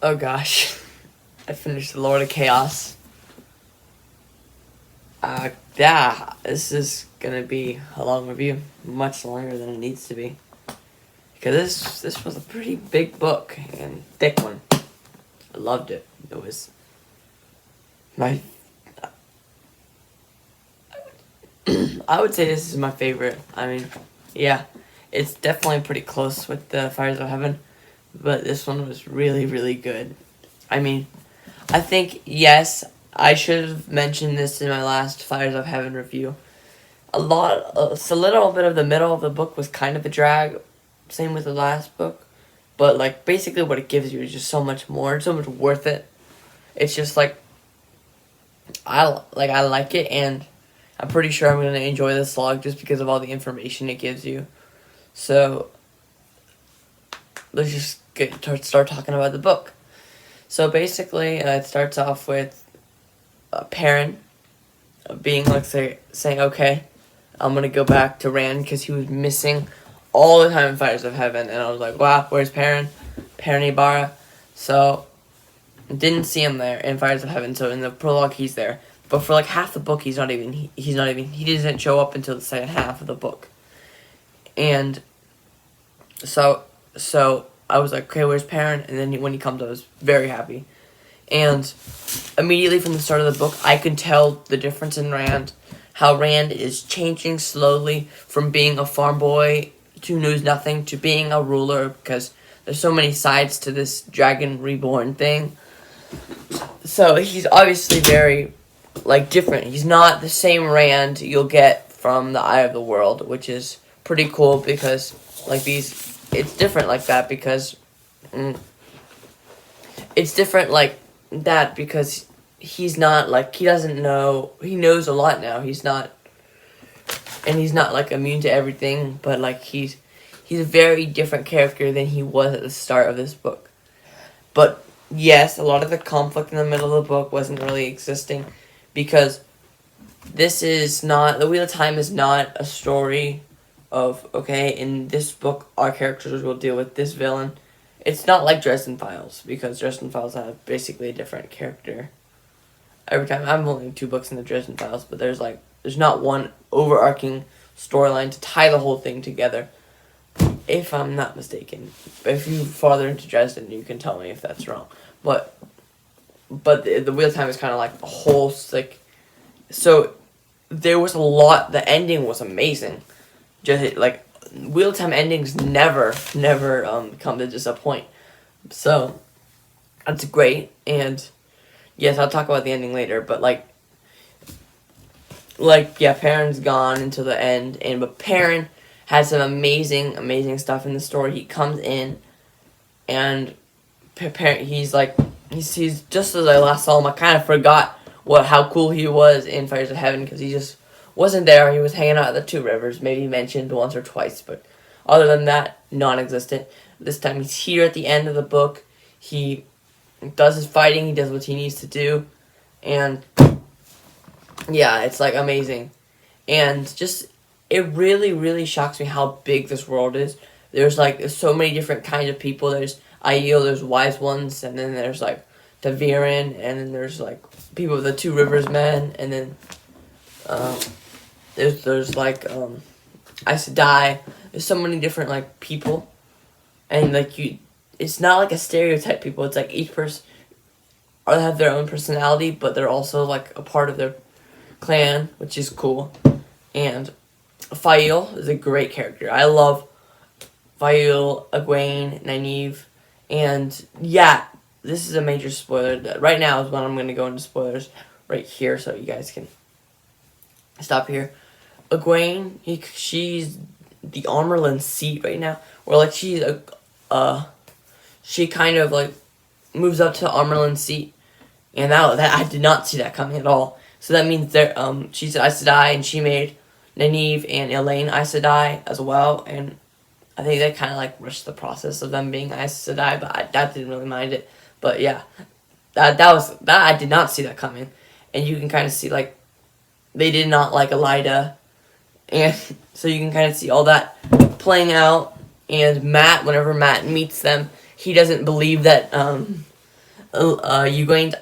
Oh gosh, I finished The Lord of Chaos. Yeah, this is gonna be a long review, much longer than it needs to be, because this was a pretty big book and thick one. I loved it. It was my. I would say this is my favorite. I mean, yeah, it's definitely pretty close with the Fires of Heaven, but this one was really, really good. I mean, I think, yes, I should have mentioned this in my last Fires of Heaven review. It's a little bit of the middle of the book was kind of a drag, same with the last book, but like basically what it gives you is just so much more, so much worth it. It's just like I like it, and I'm pretty sure I'm gonna enjoy this log just because of all the information it gives you. So let's just start talking about the book. So basically, it starts off with Perrin being like saying, "Okay, I'm gonna go back to Rand," because he was missing all the time in Fires of Heaven, and I was like, "Wow, where's Perrin? Perrin Ibarra." So didn't see him there in Fires of Heaven. So in the prologue, he's there, but for like half the book, he doesn't show up until the second half of the book, and so I was like, "Okay, where's Perrin?" And then when he comes, I was very happy. And immediately from the start of the book, I could tell the difference in Rand. How Rand is changing slowly from being a farm boy who knows nothing to being a ruler, because there's so many sides to this Dragon Reborn thing. So he's obviously very, like, different. He's not the same Rand you'll get from the Eye of the World, which is pretty cool because, like, it's different like that because, it's different like that because he's not, like, he doesn't know, he knows a lot now, he's not like immune to everything, but like he's a very different character than he was at the start of this book. But yes, a lot of the conflict in the middle of the book wasn't really existing because the Wheel of Time is not a story of, okay, in this book our characters will deal with this villain. It's not like Dresden Files, because Dresden Files have basically a different character every time. I'm only 2 books in the Dresden Files, but there's not one overarching storyline to tie the whole thing together, if I'm not mistaken. If you farther into Dresden, you can tell me if that's wrong. But the Wheel of Time is kind of like a whole, like, so there was a lot. The ending was amazing. Just like Wheel of Time endings never come to disappoint. So that's great. And yes, I'll talk about the ending later. But yeah, Perrin's gone until the end, but Perrin has some amazing stuff in the story. He comes in, and he's just as I last saw him, I kind of forgot how cool he was in Fires of Heaven, because he just wasn't there. He was hanging out at the Two Rivers, maybe mentioned once or twice, but other than that, non-existent. This time he's here at the end of the book. He does his fighting, he does what he needs to do, and yeah, it's like amazing. And just, it really shocks me how big this world is. There's so many different kinds of people. There's Aiel, there's Wise Ones, and then there's like ta'veren, and then there's like people of the Two Rivers men, and then there's like Aes Sedai. There's so many different like people, and it's not like a stereotype people. It's like each person have their own personality, but they're also like a part of their clan, which is cool. And Faile is a great character. I love Faile, Egwene, Nynaeve, and yeah, this is a major spoiler. Right now is when I'm going to go into spoilers right here, so you guys can stop here. Egwene, she's the Amyrlin seat right now, or like she kind of like moves up to Amyrlin seat, and that I did not see that coming at all. So that means she's Aes Sedai, and she made Nynaeve and Elaine Aes Sedai as well, and I think they kind of like rushed the process of them being Aes Sedai, but that didn't really mind it. But yeah, that I did not see that coming, and you can kind of see like they did not like Elida, and so you can kind of see all that playing out. And Matt, whenever Matt meets them, he doesn't believe that you going to,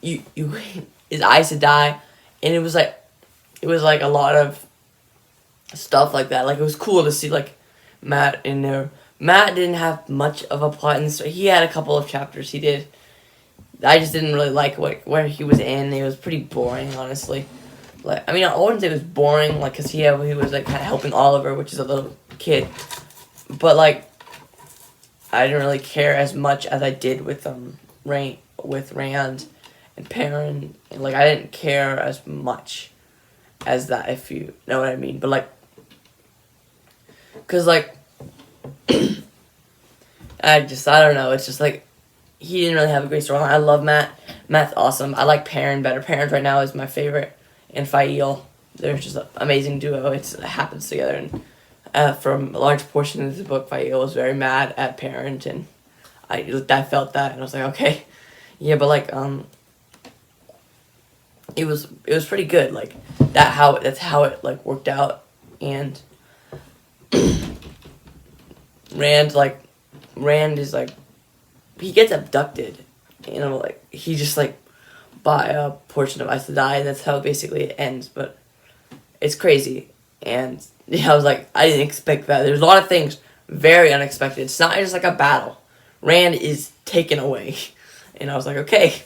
you is Aes Sedai, and it was like a lot of stuff like that. Like, it was cool to see like Matt in there. Matt didn't have much of a plot in this. He had a couple of chapters. He did. I just didn't really like where he was in. It was pretty boring, honestly. Like, I mean, I wouldn't say it was boring, like, cause he was like kind of helping Oliver, which is a little kid, but like, I didn't really care as much as I did with Rand and Perrin, and like, I didn't care as much as that, if you know what I mean. But like, cause like, I don't know. It's just like, he didn't really have a great storyline. I love Matt. Matt's awesome. I like Perrin better. Perrin right now is my favorite. And Fael, they're just an amazing duo. It happens together, and from a large portion of the book, Fael was very mad at Perrin, and I felt that, and I was like, okay, yeah, but like it was pretty good. Like, that's how it like worked out. And Rand is like, he gets abducted, like, he just like, by a portion of Aes Sedai, and that's how basically it ends. But it's crazy, and I was like, I didn't expect that. There's a lot of things very unexpected. It's not just like a battle. Rand is taken away, and I was like, okay,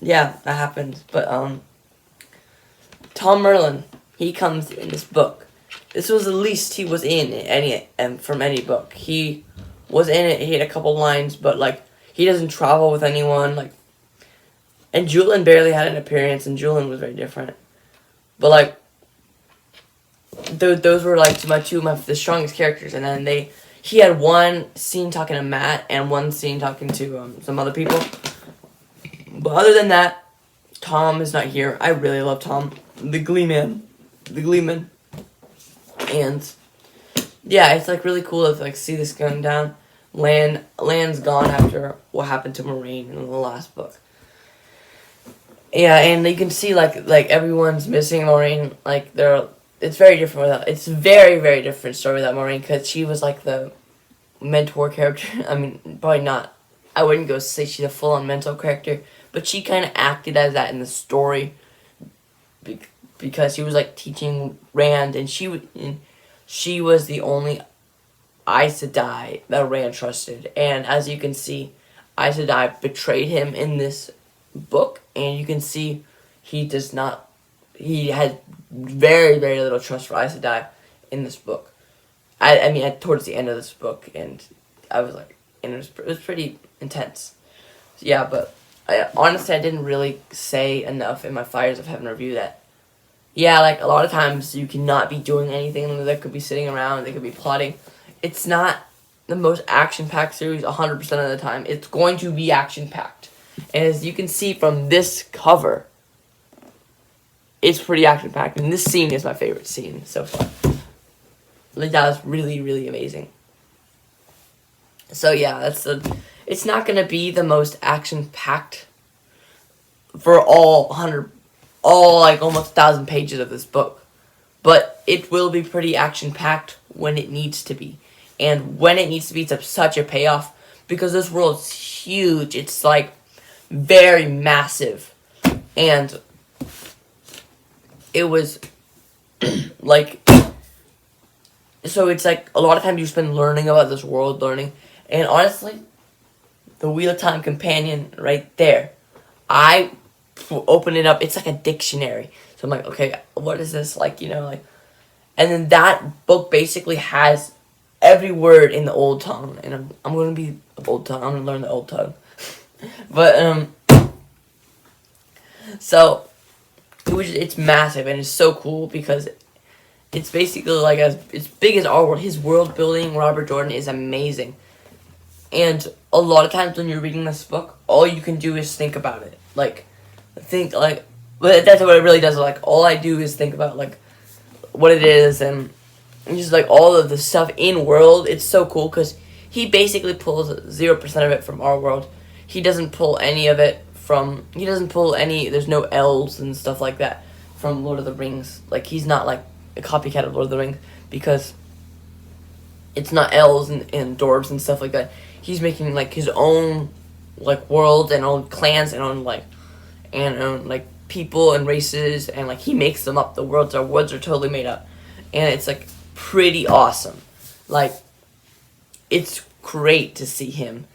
yeah, that happened. But Tom Merlin, he comes in this book. This was the least he was in from any book. He was in it. He had a couple lines, but like, he doesn't travel with anyone. Like, and Julian barely had an appearance, and Julian was very different. But like, those were like the strongest characters. And then he had one scene talking to Matt and one scene talking to some other people. But other than that, Tom is not here. I really love Tom, the Gleeman. And yeah, it's like really cool to like see this going down. Lan's gone after what happened to Moiraine in the last book. Yeah, and you can see like everyone's missing Moiraine. Like, it's very different it's very, very different story without Moiraine, because she was like the mentor character. I mean, probably not. I wouldn't go say she's a full-on mentor character, but she kind of acted as that in the story, because she was like teaching Rand, and she was the only Aes Sedai that Rand trusted. And as you can see, Aes Sedai betrayed him in this book, and you can see he had very, very little trust for Aes Sedai in this book. I mean, towards the end of this book, and I was like, and it was pretty intense. So, yeah, but honestly, I didn't really say enough in my Fires of Heaven review that, yeah, like, a lot of times you cannot be doing anything. They could be sitting around, they could be plotting. It's not the most action-packed series 100% of the time. It's going to be action-packed. And as you can see from this cover, it's pretty action-packed. And this scene is my favorite scene so far. Like, that was really, really amazing. So yeah, it's not going to be the most action-packed for all like almost 1,000 pages of this book. But it will be pretty action-packed when it needs to be. And when it needs to be, it's such a payoff, because this world is huge. It's like very massive. And it was like, so it's like a lot of times you spend learning about this world, and honestly, the Wheel of Time Companion right there, I open it up, it's like a dictionary. So I'm like, okay, what is this, like, and then that book basically has every word in the old tongue, and I'm going to be old tongue, I'm going to learn the old tongue. But, so, it's massive, and it's so cool, because it's basically like as big as our world. His world building, Robert Jordan, is amazing. And a lot of times when you're reading this book, all you can do is think about it. But that's what it really does. Like, all I do is think about, like, what it is, and just, like, all of the stuff in world. It's so cool, because he basically pulls 0% of it from our world. He doesn't pull any of it from, there's no elves and stuff like that from Lord of the Rings. Like, he's not, like, a copycat of Lord of the Rings, because it's not elves and dwarves and stuff like that. He's making, like, his own like worlds and own clans and own like people and races, and like he makes them up. The worlds are totally made up, and it's like pretty awesome. Like it's great to see him,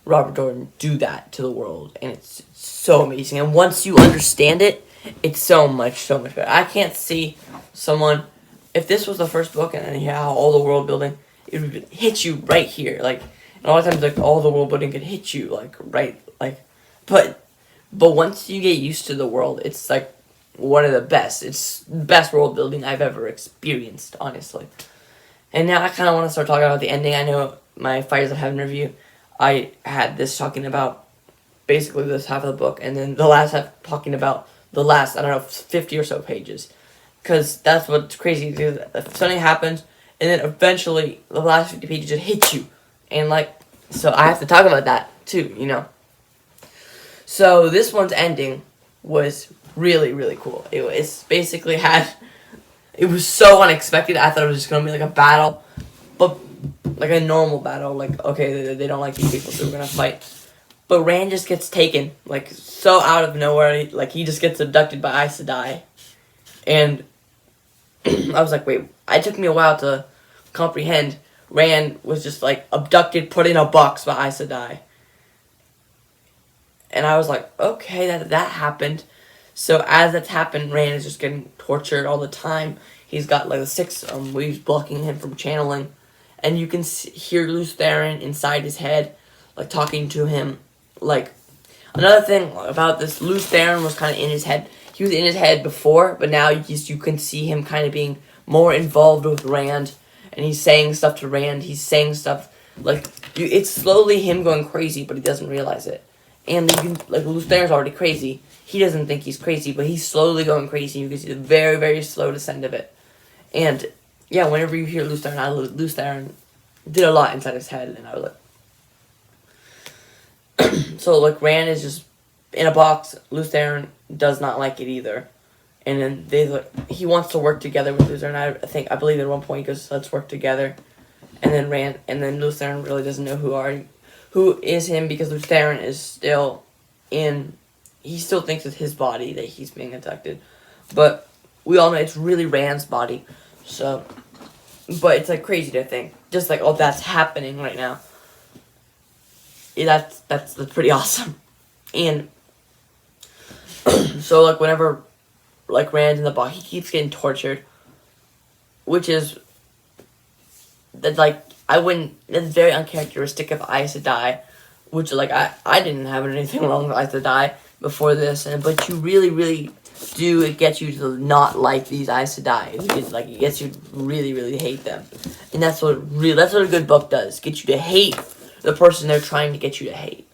Robert Jordan, do that to the world, and it's so amazing. And once you understand it, it's so much better. I can't see someone, if this was the first book and then all the world building, it would hit you right here. Like, and a lot of times, like, all the world building could hit you, like, right, like, but once you get used to the world, it's, like, one of the best. It's the best world building I've ever experienced, honestly. And now I kind of want to start talking about the ending. I know my Fires of Heaven review, I had this talking about basically this half of the book, and then the last half talking about the last, I don't know, 50 or so pages. Because that's what's crazy. If something happens, and then eventually the last 50 pages just hit you. And, like, so I have to talk about that, too, you know. So this one's ending was really, really cool. It's basically it was so unexpected. I thought it was just going to be, like, a battle. But, like, a normal battle. Like, okay, they don't like these people, so we're going to fight. But Rand just gets taken, like, so out of nowhere. Like, he just gets abducted by Aes Sedai. And I was like, wait, it took me a while to comprehend. Rand was just, like, abducted, put in a box by Aes Sedai. And I was like, okay, that happened. So as that's happened, Rand is just getting tortured all the time. He's got, like, the 6 waves blocking him from channeling. And you can hear Lews Therin inside his head, like, talking to him. Like, another thing about this, Lews Therin was kind of in his head. He was in his head before, but now you can see him kind of being more involved with Rand. And he's saying stuff to Rand. He's saying stuff, like, it's slowly him going crazy, but he doesn't realize it. And like, Lews Therin's already crazy. He doesn't think he's crazy, but he's slowly going crazy. You can see the very, very slow descent of it. And, yeah, whenever you hear Lews Therin, Lews Therin did a lot inside his head, and I was like... So, like, Rand is just in a box. Lews Therin does not like it either. And then he wants to work together with Lews Therin. I believe at one point he goes, let's work together. And then Lews Therin really doesn't know who is him, because Lews Therin is still he still thinks it's his body that he's being abducted. But we all know it's really Rand's body. So, but it's, like, crazy to think. Just like, oh, that's happening right now. Yeah, that's pretty awesome. And so, like, whenever, like, Rand's in the box, he keeps getting tortured, which is, that's very uncharacteristic of Aes Sedai, which, like, I didn't have anything wrong with Aes Sedai before this, but you really, really do, it gets you to not like these Aes Sedai. It gets you to really, really hate them. And that's what a good book does, get you to hate the person they're trying to get you to hate.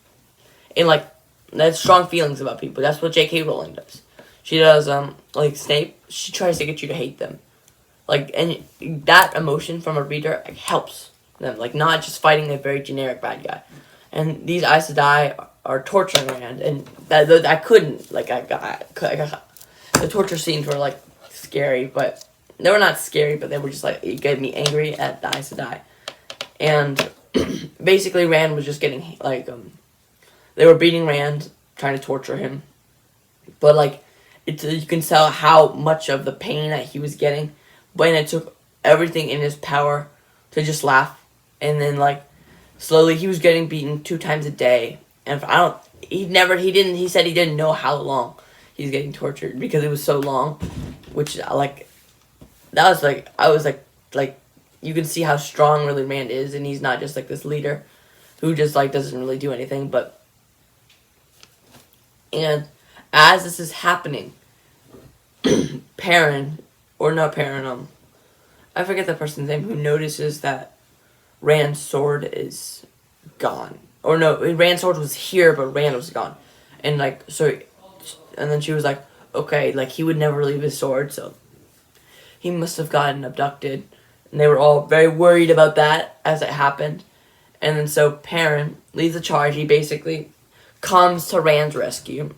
And, like, that's strong feelings about people. That's what J.K. Rowling does. She does, like, Snape, she tries to get you to hate them. Like, and that emotion from a reader, like, helps them. Like, not just fighting a very generic bad guy. And these Aes Sedai are torturing Rand, and I couldn't, like, the torture scenes were, like, scary, but they were not scary, but they were just, like, it gave me angry at the Aes Sedai. And basically Rand was just getting, like, they were beating Rand, trying to torture him. But, like, you can tell how much of the pain that he was getting. But it took everything in his power to just laugh. And then, like, slowly he was getting beaten 2 times a day. And he said he didn't know how long he was getting tortured, because it was so long. Which, like, that was, like, I was, like, you can see how strong really Rand is, and he's not just, like, this leader who just, like, doesn't really do anything. But, and as this is happening, Perrin, or not Perrin, I forget the person's name, who notices that Rand's sword is gone. Or no, Rand's sword was here, but Rand was gone. And, like, so, and then she was like, okay, like, he would never leave his sword, so he must have gotten abducted. And they were all very worried about that as it happened. And then so Perrin leads the charge. He basically comes to Rand's rescue.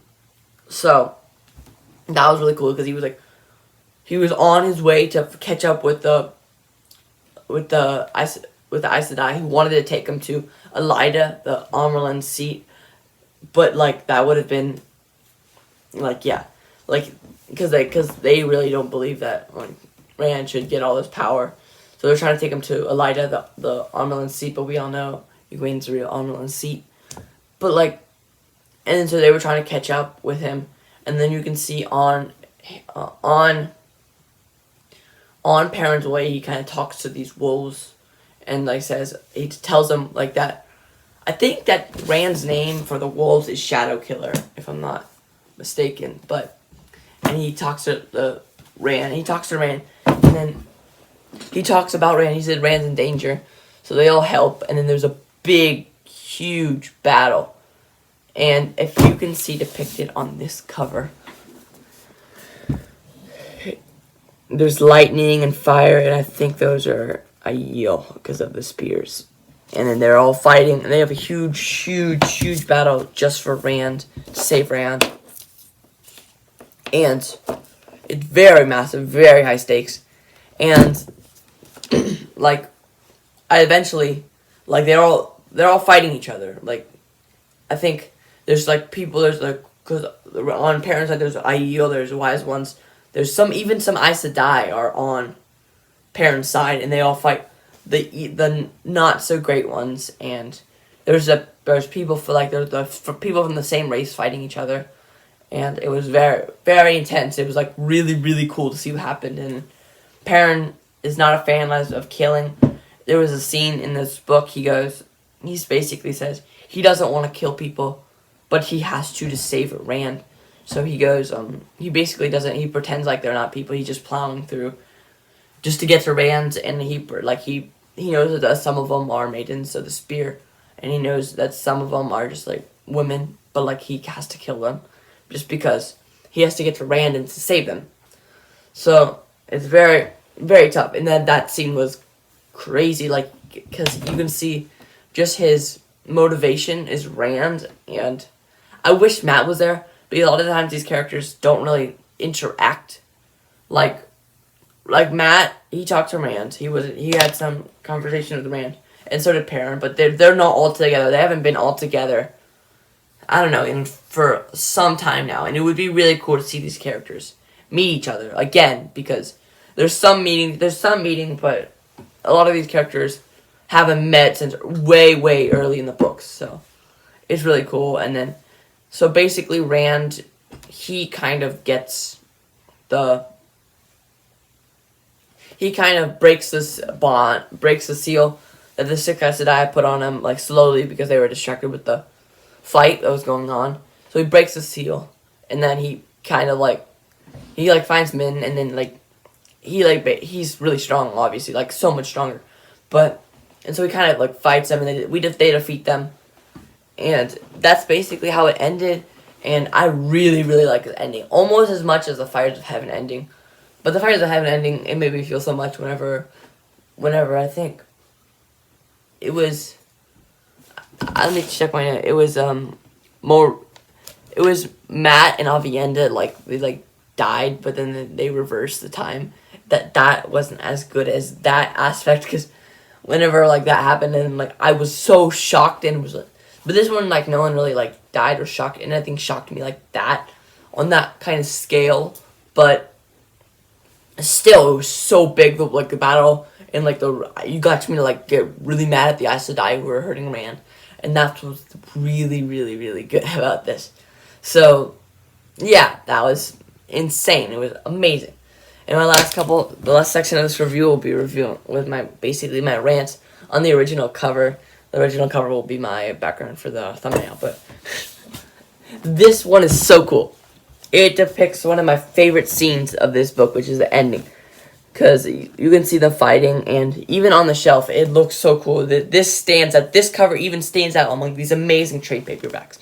So that was really cool, because he was on his way to catch up with the Aes Sedai. He wanted to take him to Elaida, the Amyrlin seat, but like that would have been like, yeah, like because they really don't believe that like Rand should get all this power, so they're trying to take him to Elaida, the Armelin seat, but we all know Egwene's the real Armelin seat. But like, and then so they were trying to catch up with him, and then you can see on Perrin's way, he kind of talks to these wolves, and like says, he tells them like that. I think that Rand's name for the wolves is Shadow Killer, if I'm not mistaken. But and he talks to Rand. He talks to Rand, and then he talks about Rand. He said Rand's in danger, so they all help. And then there's a big, huge battle. And if you can see depicted on this cover, there's lightning and fire, and I think those are Aiel because of the spears. And then they're all fighting, and they have a huge, huge, huge battle just for Rand, to save Rand. And it's very massive, very high stakes. And like, I eventually, like they're all fighting each other. Like, I think there's like people, there's like, because on Perrin's side there's Aiel, there's wise ones, there's even some Aes Sedai are on Perrin's side, and they all fight the not so great ones. And there's people for people from the same race fighting each other, and it was very, very intense. It was like really, really cool to see what happened. And Perrin is not a fan of killing. There was a scene in this book. He basically says he doesn't want to kill people, but he has to save Rand. So he goes, he basically doesn't, he pretends like they're not people. He's just plowing through just to get to Rand, and he knows that some of them are maidens of the spear, and he knows that some of them are just like women, but like he has to kill them just because he has to get to Rand and to save them. So it's very, very tough. And then that scene was crazy, like, because you can see just his motivation is Rand, and I wish Matt was there, but a lot of the times these characters don't really interact. Like Matt, he talked to Rand. He had some conversation with Rand, and so did Perrin, but they're not all together. They haven't been all together, I don't know, for some time now, and it would be really cool to see these characters meet each other again, because there's some meeting, but a lot of these characters haven't met since way, way early in the books, so it's really cool. And then, so basically Rand, he kind of breaks this bond, breaks the seal that the Six Aes Sedai put on him, like, slowly, because they were distracted with the fight that was going on. So he breaks the seal, and then he kind of, like, finds Min, and then, like, he's really strong, obviously, like, so much stronger. And so he kind of, like, fights them, and they defeat them. And that's basically how it ended, and I really, really like the ending. Almost as much as the Fires of Heaven ending. But the Fires of Heaven ending, it made me feel so much whenever I think it was, let me check my note. It was Matt and Aviendha, like, they, like, died, but then they reversed the time. That wasn't as good as that aspect, because whenever, like, that happened, and, like, I was so shocked, and was like, but this one, like, no one really, like, died or shocked, and nothing shocked me like that, on that kind of scale. But still, it was so big, the battle, and, like, you got me to, like, get really mad at the Aes Sedai who were hurting Rand, and that's what's really, really, really good about this. So, yeah, that was insane. It was amazing. And the last section of this review will be reviewing with my rants on the original cover. The original cover will be my background for the thumbnail, but this one is so cool. It depicts one of my favorite scenes of this book, which is the ending. Because you can see the fighting, and even on the shelf, it looks so cool. This cover even stands out among these amazing trade paperbacks.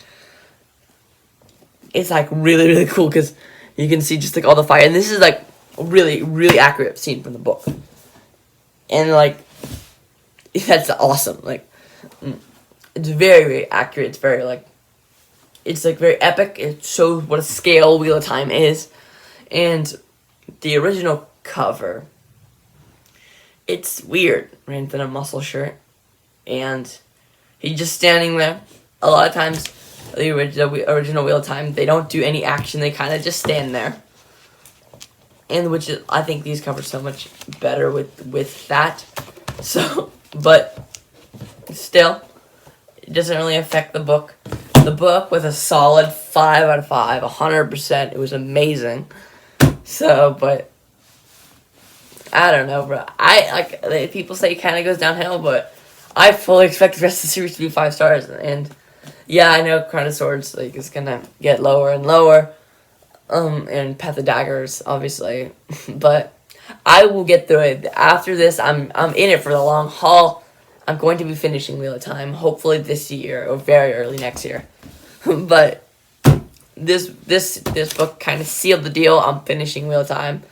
It's, like, really, really cool, because you can see just, like, all the fire. And this is, like, a really, really accurate scene from the book. And, like, that's awesome. Like, it's very, very accurate. It's very, like, very epic. It shows what a scale Wheel of Time is. And the original cover, it's weird. Rand's in a muscle shirt, and he's just standing there. A lot of times, the original Wheel of Time. They don't do any action. They kind of just stand there. And which is, I think these cover so much better with that. So, but still, it doesn't really affect the book. The book with a solid 5 out of 5, 100%. It was amazing. So, but I don't know, bro. People say it kind of goes downhill, but I fully expect the rest of the series to be 5 stars. And yeah, I know Crown of Swords is gonna get lower and lower. And Path of Daggers, obviously, but I will get through it. After this, I'm in it for the long haul. I'm going to be finishing Wheel of Time, hopefully this year or very early next year. But this book kind of sealed the deal. I'm finishing Wheel of Time.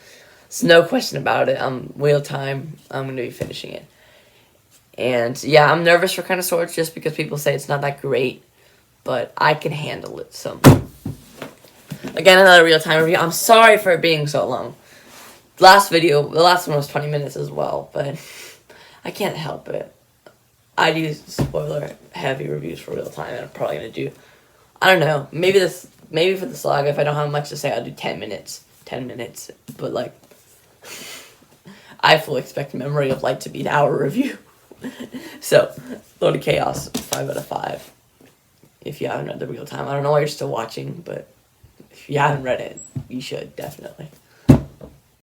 There's no question about it. Wheel of Time. I'm going to be finishing it. And yeah, I'm nervous for Crown of Swords just because people say it's not that great, but I can handle it. So. Again, another Wheel of Time review. I'm sorry for it being so long. The last one was 20 minutes as well, but I can't help it. I do spoiler-heavy reviews for Wheel of Time, and I'm probably going to do, I don't know, maybe for the saga, if I don't have much to say, I'll do 10 minutes. 10 minutes, but, like, I fully expect Memory of Light to be an hour review. So, Lord of Chaos, 5 out of 5. If you haven't read the Wheel of Time. I don't know why you're still watching, but if you haven't read it, you should, definitely.